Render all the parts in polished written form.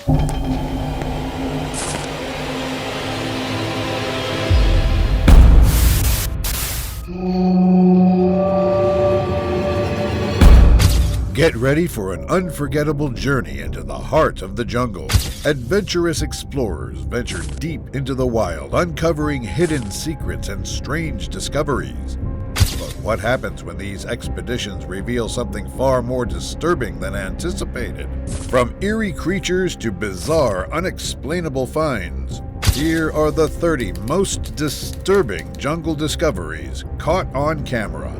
Get ready for an unforgettable journey into the heart of the jungle. Adventurous explorers venture deep into the wild, uncovering hidden secrets and strange discoveries. But what happens when these expeditions reveal something far more disturbing than anticipated? From eerie creatures to bizarre, unexplainable finds, here are the 30 most disturbing jungle discoveries caught on camera.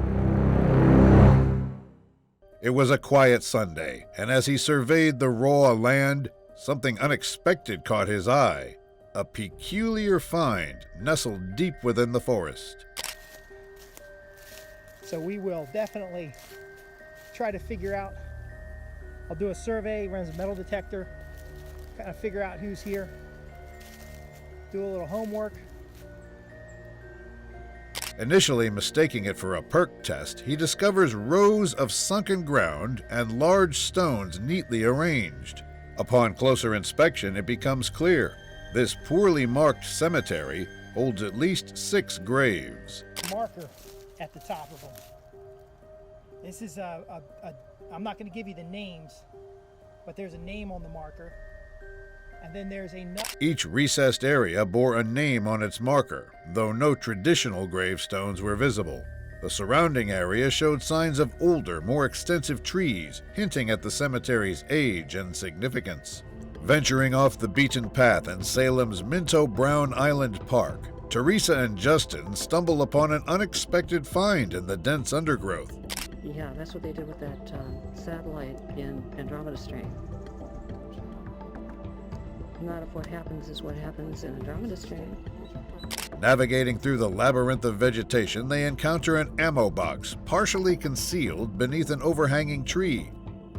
It was a quiet Sunday, and as he surveyed the raw land, something unexpected caught his eye. A peculiar find nestled deep within the forest. So we will definitely try to figure out, I'll do a survey, run a metal detector, kind of figure out who's here, do a little homework. Initially mistaking it for a perk test, he discovers rows of sunken ground and large stones neatly arranged. Upon closer inspection, it becomes clear this poorly marked cemetery holds at least 6 graves. Marker at the top of them. This is I'm not going to give you the names, but there's a name on the marker. And then there's Each recessed area bore a name on its marker, though no traditional gravestones were visible. The surrounding area showed signs of older, more extensive trees, hinting at the cemetery's age and significance. Venturing off the beaten path in Salem's Minto Brown Island Park, Teresa and Justin stumble upon an unexpected find in the dense undergrowth. Yeah, that's what they did with that satellite in Andromeda Strain. Not if what happens is what happens in Andromeda Strain. Navigating through the labyrinth of vegetation, they encounter an ammo box, partially concealed beneath an overhanging tree.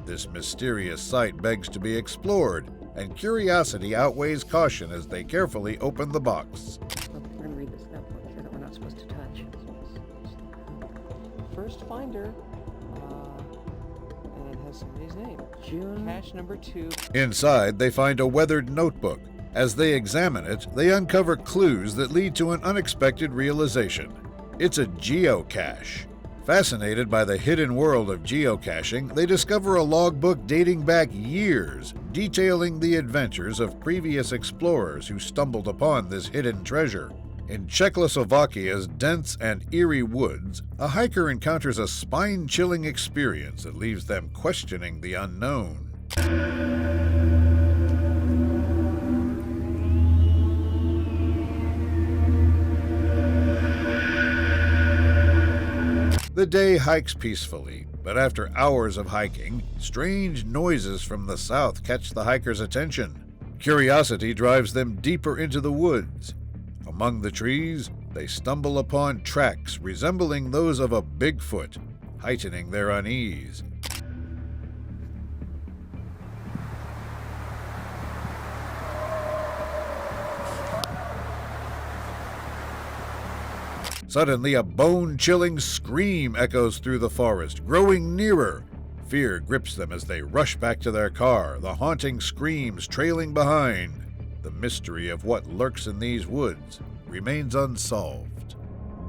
This mysterious site begs to be explored, and curiosity outweighs caution as they carefully open the box. We're going to read this that book here that we're not supposed to touch. First finder, and it has somebody's name. June. Cache number 2. Inside, they find a weathered notebook. As they examine it, they uncover clues that lead to an unexpected realization. It's a geocache. Fascinated by the hidden world of geocaching, they discover a logbook dating back years, detailing the adventures of previous explorers who stumbled upon this hidden treasure. In Czechoslovakia's dense and eerie woods, a hiker encounters a spine-chilling experience that leaves them questioning the unknown. The day hikes peacefully, but after hours of hiking, strange noises from the south catch the hikers' attention. Curiosity drives them deeper into the woods. Among the trees, they stumble upon tracks resembling those of a Bigfoot, heightening their unease. Suddenly, a bone-chilling scream echoes through the forest, growing nearer. Fear grips them as they rush back to their car, the haunting screams trailing behind. The mystery of what lurks in these woods remains unsolved.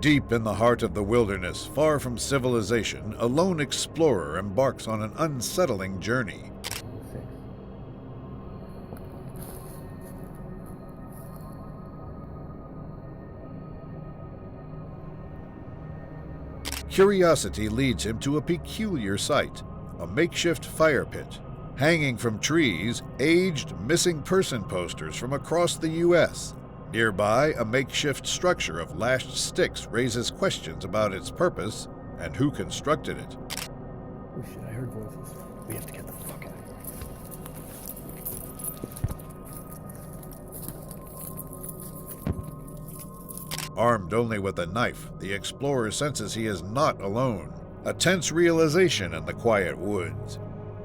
Deep in the heart of the wilderness, far from civilization, a lone explorer embarks on an unsettling journey. Curiosity leads him to a peculiar sight, a makeshift fire pit. Hanging from trees, aged missing person posters from across the U.S. Nearby, a makeshift structure of lashed sticks raises questions about its purpose and who constructed it. Oh shit, I heard voices. We have to get the fuck out of here. Armed only with a knife, the explorer senses he is not alone. A tense realization in the quiet woods.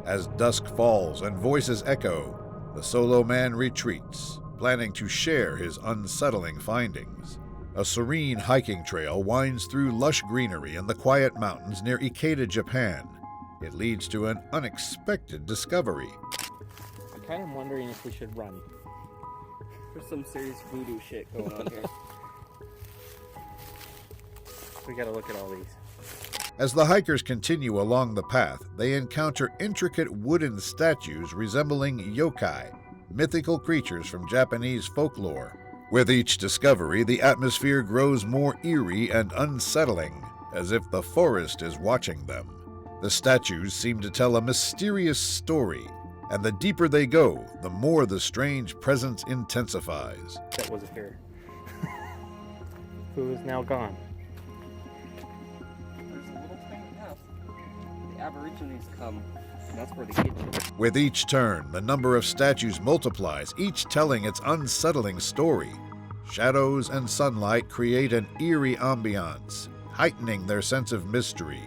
As dusk falls and voices echo, the solo man retreats, planning to share his unsettling findings. A serene hiking trail winds through lush greenery in the quiet mountains near Ikeda, Japan. It leads to an unexpected discovery. kind of wondering if we should run. There's some serious voodoo shit going on here. We gotta look at all these. As the hikers continue along the path, they encounter intricate wooden statues resembling yokai, mythical creatures from Japanese folklore. With each discovery, the atmosphere grows more eerie and unsettling, as if the forest is watching them. The statues seem to tell a mysterious story, and the deeper they go, the more the strange presence intensifies. That was here. Who is now gone. There's a little tiny path. The Aborigines come, and that's where they get you. With each turn, the number of statues multiplies, each telling its unsettling story. Shadows and sunlight create an eerie ambiance, heightening their sense of mystery.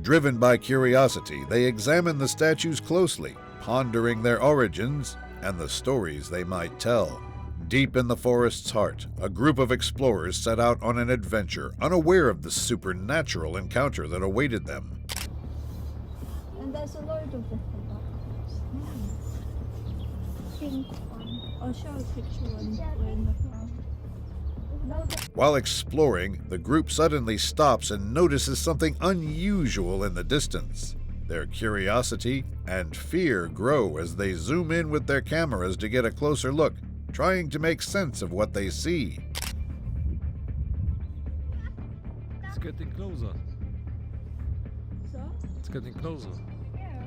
Driven by curiosity, they examine the statues closely, pondering their origins and the stories they might tell. Deep in the forest's heart, a group of explorers set out on an adventure, unaware of the supernatural encounter that awaited them. And there's a lot of different buttons. Pink one. I'll show a picture when we're in the car. While exploring, the group suddenly stops and notices something unusual in the distance. Their curiosity and fear grow as they zoom in with their cameras to get a closer look, trying to make sense of what they see. It's getting closer. So? It's getting closer. Yeah.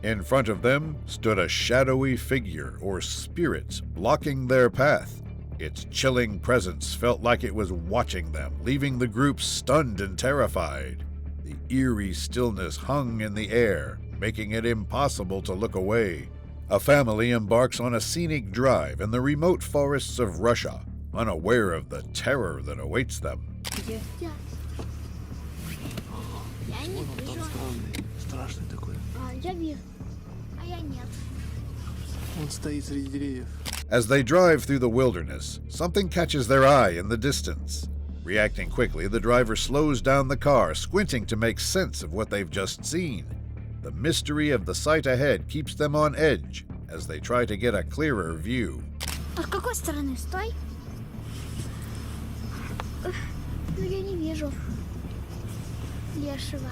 In front of them stood a shadowy figure or spirit blocking their path. Its chilling presence felt like it was watching them, leaving the group stunned and terrified. The eerie stillness hung in the air, making it impossible to look away. A family embarks on a scenic drive in the remote forests of Russia, unaware of the terror that awaits them. Где? Я не вижу. Страшный такой. Я вижу. А я нет. Он стоит среди деревьев. As they drive through the wilderness, something catches their eye in the distance. Reacting quickly, the driver slows down the car, squinting to make sense of what they've just seen. The mystery of the sight ahead keeps them on edge as they try to get a clearer view. А с какой стороны? Стой. Ну я не вижу. Лешего.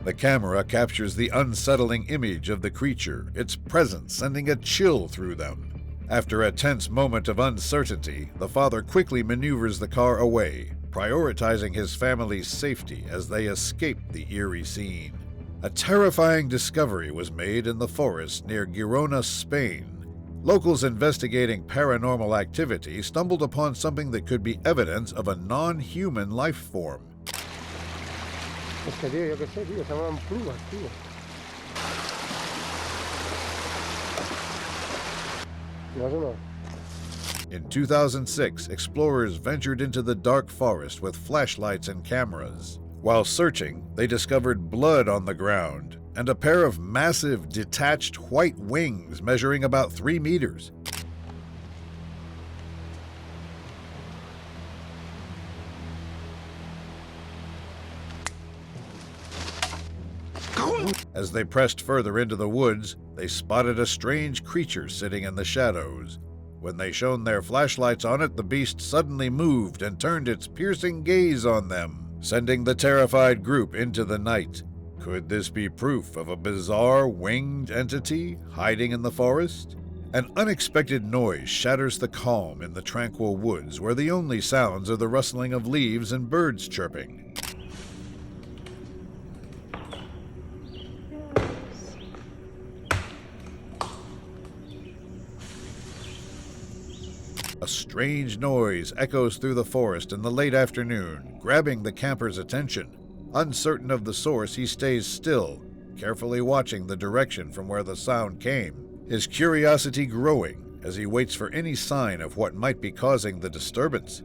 The camera captures the unsettling image of the creature, its presence sending a chill through them. After a tense moment of uncertainty, the father quickly maneuvers the car away, prioritizing his family's safety as they escape the eerie scene. A terrifying discovery was made in the forest near Girona, Spain. Locals investigating paranormal activity stumbled upon something that could be evidence of a non-human life form. In 2006, explorers ventured into the dark forest with flashlights and cameras. While searching, they discovered blood on the ground and a pair of massive, detached white wings measuring about 3 meters. As they pressed further into the woods, they spotted a strange creature sitting in the shadows. When they shone their flashlights on it, the beast suddenly moved and turned its piercing gaze on them, sending the terrified group into the night. Could this be proof of a bizarre winged entity hiding in the forest? An unexpected noise shatters the calm in the tranquil woods, where the only sounds are the rustling of leaves and birds chirping. A strange noise echoes through the forest in the late afternoon, grabbing the camper's attention. Uncertain of the source, he stays still, carefully watching the direction from where the sound came, his curiosity growing as he waits for any sign of what might be causing the disturbance.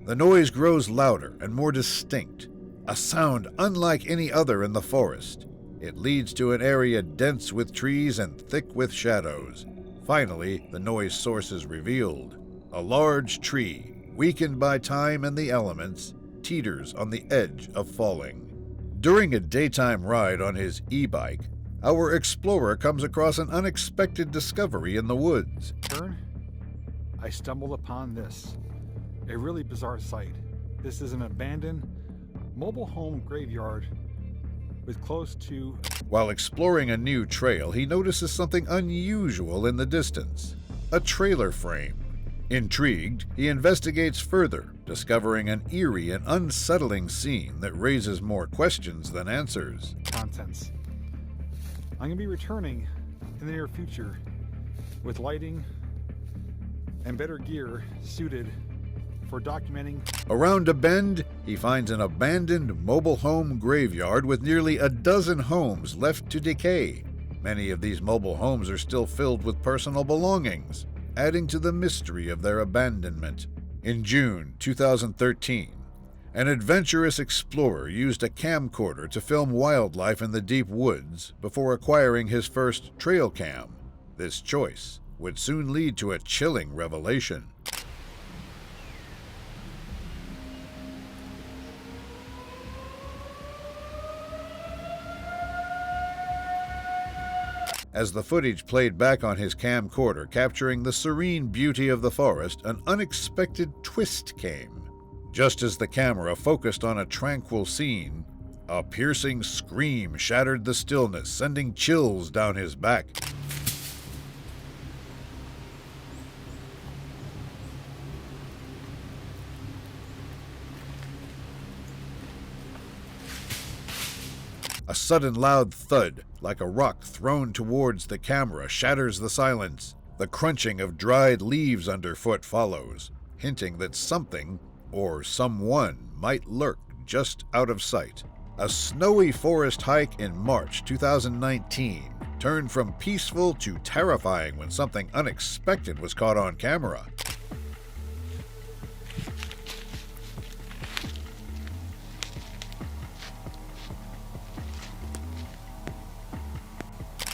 The noise grows louder and more distinct, a sound unlike any other in the forest. It leads to an area dense with trees and thick with shadows. Finally, the noise source is revealed. A large tree, weakened by time and the elements, teeters on the edge of falling. During a daytime ride on his e-bike, our explorer comes across an unexpected discovery in the woods. Turn, I stumbled upon this. A really bizarre sight. This is an abandoned mobile home graveyard with close to... While exploring a new trail, he notices something unusual in the distance. A trailer frame. Intrigued, he investigates further, discovering an eerie and unsettling scene that raises more questions than answers. contents. I'm going to be returning in the near future with lighting and better gear suited for documenting. Around a bend, he finds an abandoned mobile home graveyard with nearly a dozen homes left to decay. Many of these mobile homes are still filled with personal belongings, adding to the mystery of their abandonment. In June 2013, an adventurous explorer used a camcorder to film wildlife in the deep woods before acquiring his first trail cam. This choice would soon lead to a chilling revelation. As the footage played back on his camcorder, capturing the serene beauty of the forest, an unexpected twist came. Just as the camera focused on a tranquil scene, a piercing scream shattered the stillness, sending chills down his back. A sudden loud thud, like a rock thrown towards the camera, shatters the silence. The crunching of dried leaves underfoot follows, hinting that something or someone might lurk just out of sight. A snowy forest hike in March 2019 turned from peaceful to terrifying when something unexpected was caught on camera.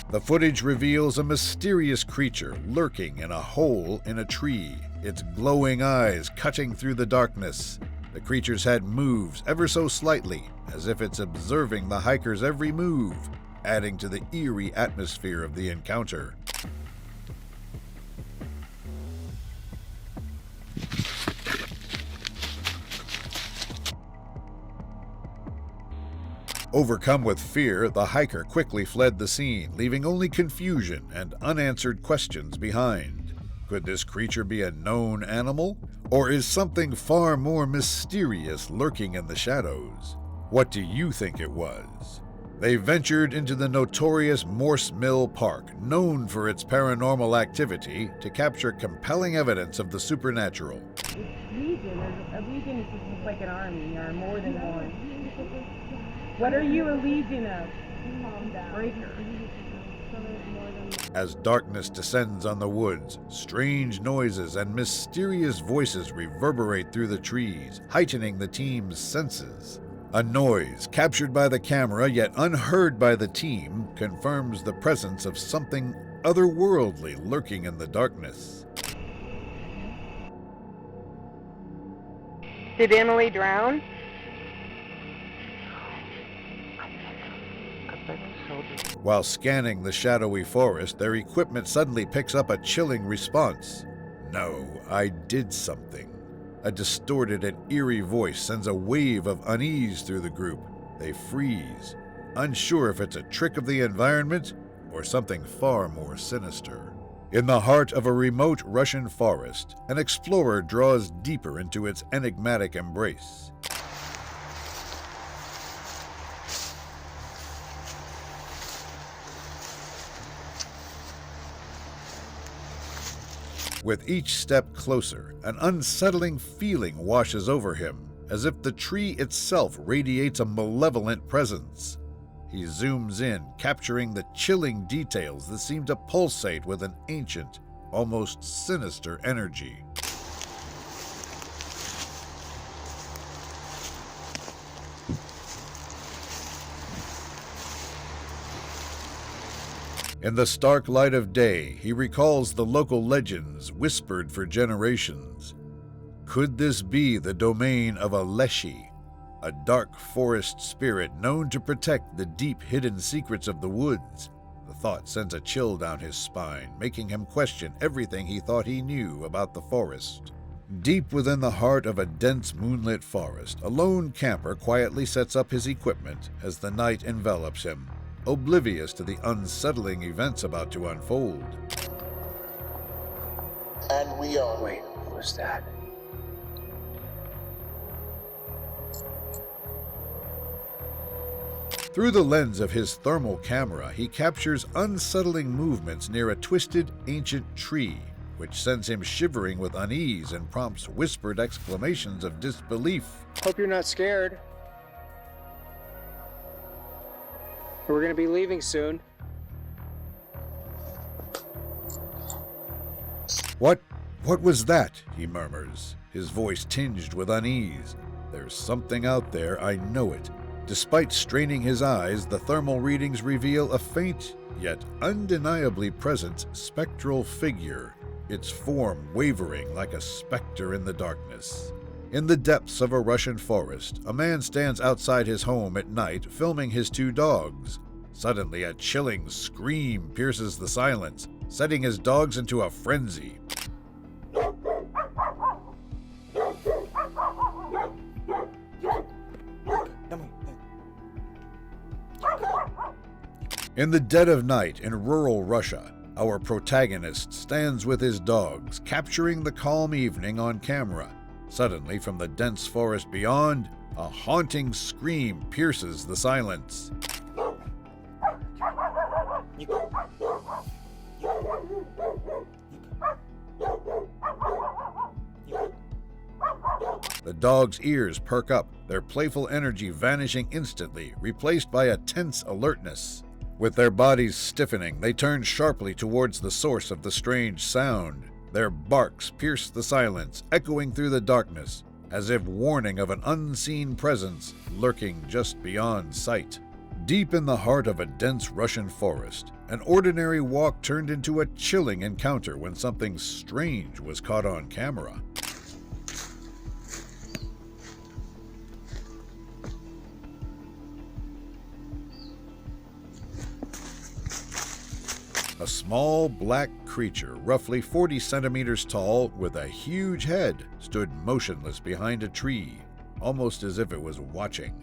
The footage reveals a mysterious creature lurking in a hole in a tree, its glowing eyes cutting through the darkness. The creature's head moves ever so slightly, as if it's observing the hiker's every move, adding to the eerie atmosphere of the encounter. Overcome with fear, the hiker quickly fled the scene, leaving only confusion and unanswered questions behind. Could this creature be a known animal? Or is something far more mysterious lurking in the shadows? What do you think it was? They ventured into the notorious Morse Mill Park, known for its paranormal activity, to capture compelling evidence of the supernatural. It's legion. A legion is just like an army or more than one. What are you a legion of? Breaker. As darkness descends on the woods, strange noises and mysterious voices reverberate through the trees, heightening the team's senses. A noise captured by the camera yet unheard by the team confirms the presence of something otherworldly lurking in the darkness. Did Emily drown? While scanning the shadowy forest, their equipment suddenly picks up a chilling response. "No, I did something." A distorted and eerie voice sends a wave of unease through the group. They freeze, unsure if it's a trick of the environment or something far more sinister. In the heart of a remote Russian forest, an explorer draws deeper into its enigmatic embrace. With each step closer, an unsettling feeling washes over him, as if the tree itself radiates a malevolent presence. He zooms in, capturing the chilling details that seem to pulsate with an ancient, almost sinister energy. In the stark light of day, he recalls the local legends whispered for generations. Could this be the domain of a Leshy, a dark forest spirit known to protect the deep hidden secrets of the woods? The thought sent a chill down his spine, making him question everything he thought he knew about the forest. Deep within the heart of a dense moonlit forest, a lone camper quietly sets up his equipment as the night envelops him, oblivious to the unsettling events about to unfold. And we are. Wait, what was that? Through the lens of his thermal camera, he captures unsettling movements near a twisted, ancient tree, which sends him shivering with unease and prompts whispered exclamations of disbelief. Hope you're not scared. We're gonna be leaving soon. What was that? He murmurs, his voice tinged with unease. There's something out there, I know it. Despite straining his eyes, the thermal readings reveal a faint, yet undeniably present, spectral figure, its form wavering like a specter in the darkness. In the depths of a Russian forest, a man stands outside his home at night, filming his 2 dogs. Suddenly, a chilling scream pierces the silence, setting his dogs into a frenzy. In the dead of night in rural Russia, our protagonist stands with his dogs, capturing the calm evening on camera. Suddenly, from the dense forest beyond, a haunting scream pierces the silence. The dog's ears perk up, their playful energy vanishing instantly, replaced by a tense alertness. With their bodies stiffening, they turn sharply towards the source of the strange sound. Their barks pierce the silence, echoing through the darkness, as if warning of an unseen presence lurking just beyond sight. Deep in the heart of a dense Russian forest, an ordinary walk turned into a chilling encounter when something strange was caught on camera. A small black creature, roughly 40 centimeters tall, with a huge head, stood motionless behind a tree, almost as if it was watching.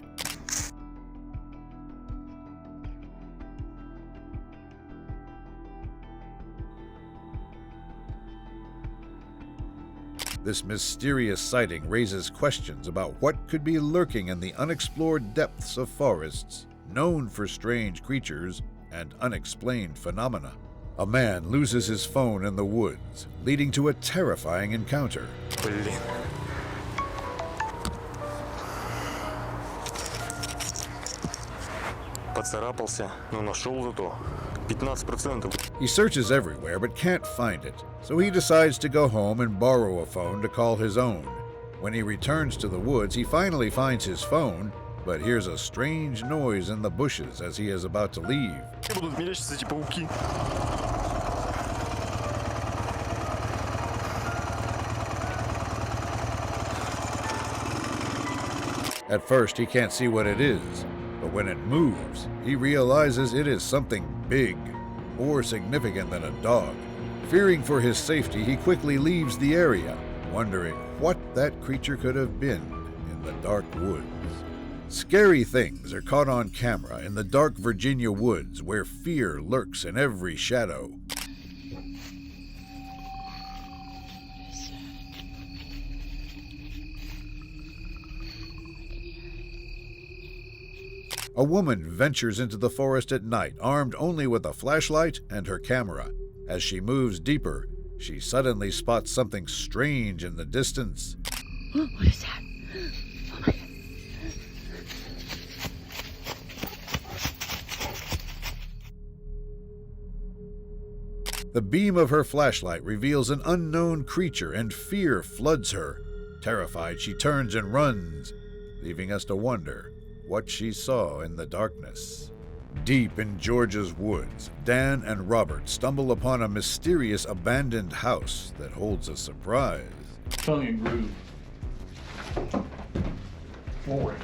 This mysterious sighting raises questions about what could be lurking in the unexplored depths of forests, known for strange creatures and unexplained phenomena. A man loses his phone in the woods, leading to a terrifying encounter. Поцарапался, но нашел зато 15%. He searches everywhere but can't find it, so he decides to go home and borrow a phone to call his own. When he returns to the woods, he finally finds his phone, but hears a strange noise in the bushes as he is about to leave. Будут мерещиться эти пауки. At first, he can't see what it is, but when it moves, he realizes it is something big, more significant than a dog. Fearing for his safety, he quickly leaves the area, wondering what that creature could have been in the dark woods. Scary things are caught on camera in the dark Virginia woods where fear lurks in every shadow. A woman ventures into the forest at night, armed only with a flashlight and her camera. As she moves deeper, she suddenly spots something strange in the distance. What is that? Oh my God. The beam of her flashlight reveals an unknown creature, and fear floods her. Terrified, she turns and runs, leaving us to wonder what she saw in the darkness. Deep in Georgia's woods, Dan and Robert stumble upon a mysterious abandoned house that holds a surprise. Tongue and groove flooring.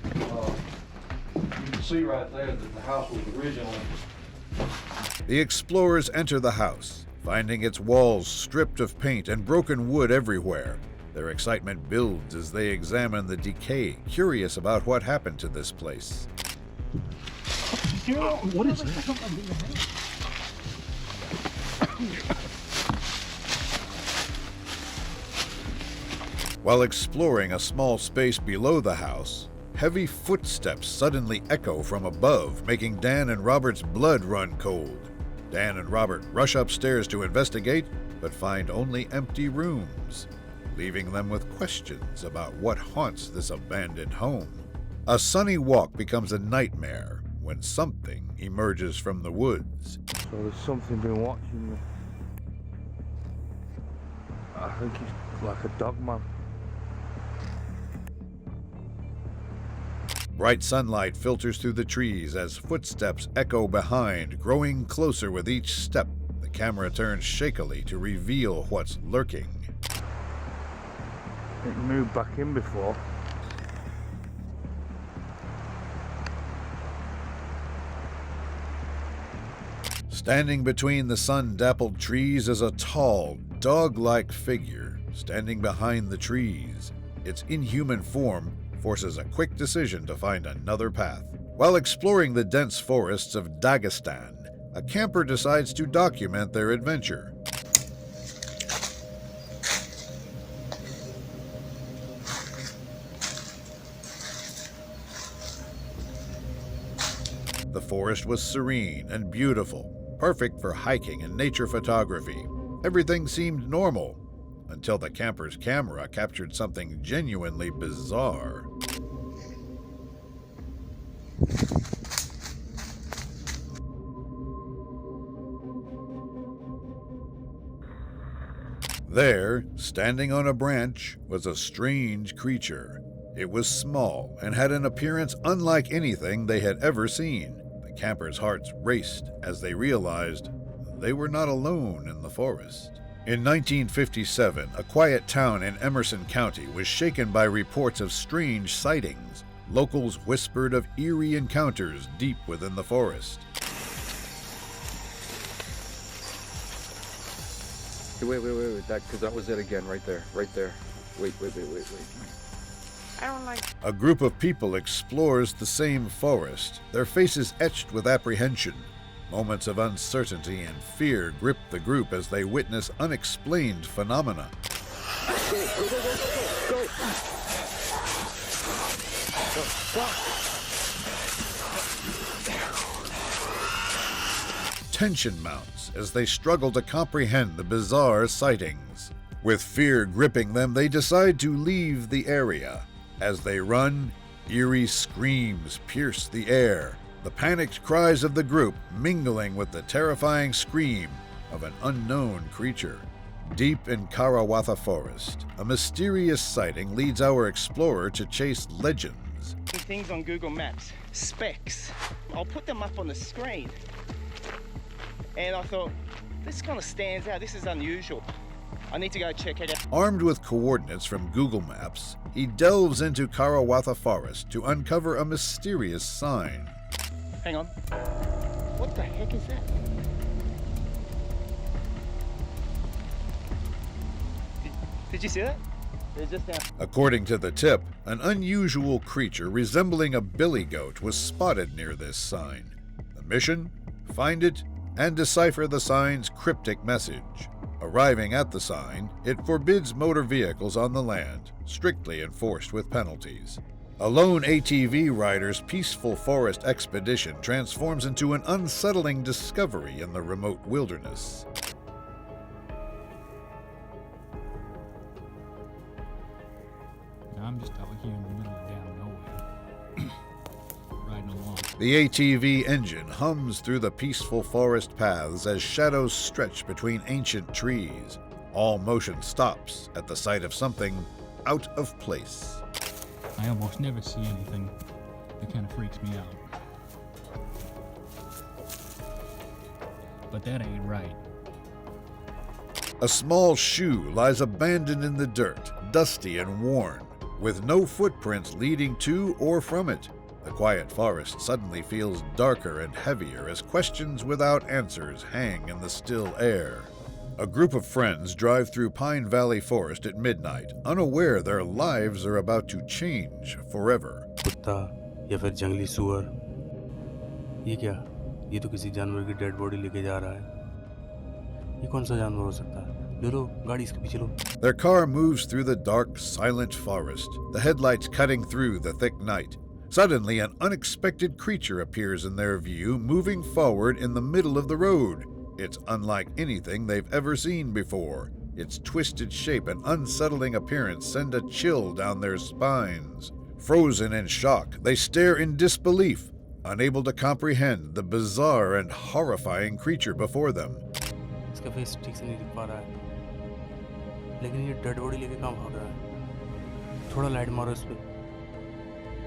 You can see right there that the house was originally. The explorers enter the house, finding its walls stripped of paint and broken wood everywhere. Their excitement builds as they examine the decay, curious about what happened to this place. What is that? While exploring a small space below the house, heavy footsteps suddenly echo from above, making Dan and Robert's blood run cold. Dan and Robert rush upstairs to investigate, but find only empty rooms, leaving them with questions about what haunts this abandoned home. A sunny walk becomes a nightmare when something emerges from the woods. So there's something been watching me. I think it's like a dog man. Bright sunlight filters through the trees as footsteps echo behind, growing closer with each step. The camera turns shakily to reveal what's lurking. It moved back in before. Standing between the sun-dappled trees is a tall, dog-like figure standing behind the trees. Its inhuman form forces a quick decision to find another path. While exploring the dense forests of Dagestan, a camper decides to document their adventure. The forest was serene and beautiful, perfect for hiking and nature photography. Everything seemed normal, until the camper's camera captured something genuinely bizarre. There, standing on a branch, was a strange creature. It was small and had an appearance unlike anything they had ever seen. The campers' hearts raced as they realized they were not alone in the forest. In 1957, a quiet town in Emerson County was shaken by reports of strange sightings. Locals whispered of eerie encounters deep within the forest. Wait, because that was it again, right there. Wait. I don't like... A group of people explores the same forest, their faces etched with apprehension. Moments of uncertainty and fear grip the group as they witness unexplained phenomena. Tension mounts as they struggle to comprehend the bizarre sightings. With fear gripping them, they decide to leave the area. As they run, eerie screams pierce the air, the panicked cries of the group mingling with the terrifying scream of an unknown creature. Deep in Karawatha Forest, a mysterious sighting leads our explorer to chase legends. Things on Google Maps, specs. I'll put them up on the screen. And I thought, this kind of stands out, this is unusual. I need to go check it out. Armed with coordinates from Google Maps, he delves into Karawatha Forest to uncover a mysterious sign. Hang on. What the heck is that? Did you see that? It's just down. According to the tip, an unusual creature resembling a billy goat was spotted near this sign. The mission? Find it and decipher the sign's cryptic message. Arriving at the sign, it forbids motor vehicles on the land, strictly enforced with penalties. A lone ATV rider's peaceful forest expedition transforms into an unsettling discovery in the remote wilderness. I'm just out here in the middle of damn nowhere, riding along. The ATV engine hums through the peaceful forest paths as shadows stretch between ancient trees. All motion stops at the sight of something out of place. I almost never see anything that kind of freaks me out. but that ain't right. A small shoe lies abandoned in the dirt, dusty and worn, with no footprints leading to or from it. The quiet forest suddenly feels darker and heavier as questions without answers hang in the still air. A group of friends drive through Pine Valley Forest at midnight, unaware their lives are about to change forever. कुत्ता या फिर जंगली सुअर, ये क्या? ये तो किसी जानवर की डेड बॉडी लेके जा रहा है। ये कौन सा जानवर हो सकता है? लो गाड़ी इसके पीछे लो। Their car moves through the dark, silent forest, the headlights cutting through the thick night. Suddenly, an unexpected creature appears in their view, moving forward in the middle of the road. It's unlike anything they've ever seen before. Its twisted shape and unsettling appearance send a chill down their spines. Frozen in shock, they stare in disbelief, unable to comprehend the bizarre and horrifying creature before them. इसका face ठीक से नहीं दिख पा रहा है, लेकिन ये डेड बॉडी लेके कहाँ भाग रहा है? थोड़ा लाइट मारो इस पे।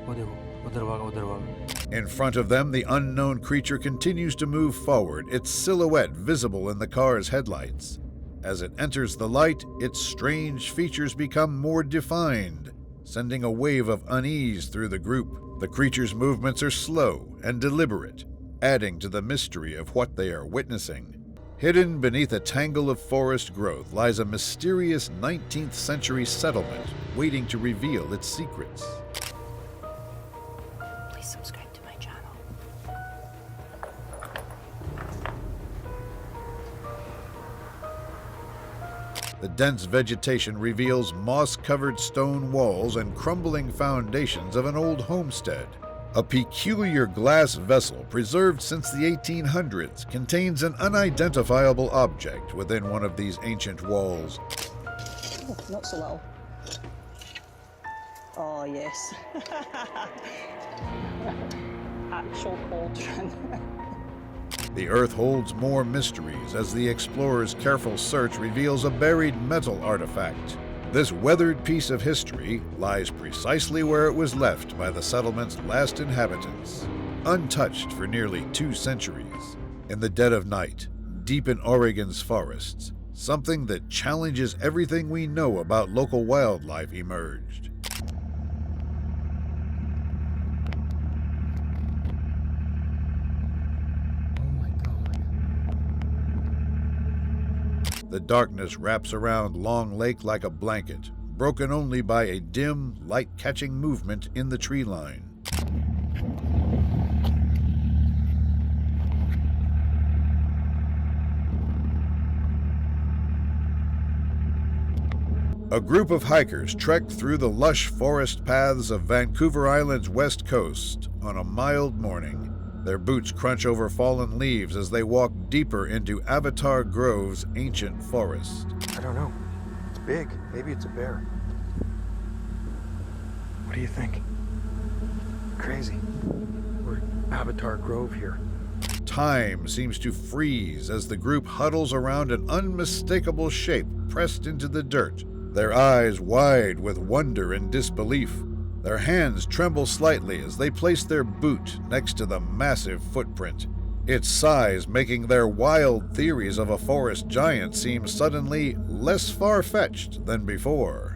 वो देखो, उधर भागा, उधर भागा। In front of them, the unknown creature continues to move forward, its silhouette visible in the car's headlights. As it enters the light, its strange features become more defined, sending a wave of unease through the group. The creature's movements are slow and deliberate, adding to the mystery of what they are witnessing. Hidden beneath a tangle of forest growth lies a mysterious 19th century settlement waiting to reveal its secrets. Please subscribe to my channel. The dense vegetation reveals moss-covered stone walls and crumbling foundations of an old homestead. A peculiar glass vessel preserved since the 1800s contains an unidentifiable object within one of these ancient walls. Oh, not so well. Oh, yes. Actual cauldron. The earth holds more mysteries as the explorer's careful search reveals a buried metal artifact. This weathered piece of history lies precisely where it was left by the settlement's last inhabitants, untouched for nearly 2 centuries. In the dead of night, deep in Oregon's forests, something that challenges everything we know about local wildlife emerged. The darkness wraps around Long Lake like a blanket, broken only by a dim, light-catching movement in the tree line. A group of hikers trekked through the lush forest paths of Vancouver Island's west coast on a mild morning. Their boots crunch over fallen leaves as they walk deeper into Avatar Grove's ancient forest. I don't know. It's big. Maybe it's a bear. What do you think? Crazy. We're Avatar Grove here. Time seems to freeze as the group huddles around an unmistakable shape pressed into the dirt, their eyes wide with wonder and disbelief. Their hands tremble slightly as they place their boot next to the massive footprint, its size making their wild theories of a forest giant seem suddenly less far-fetched than before.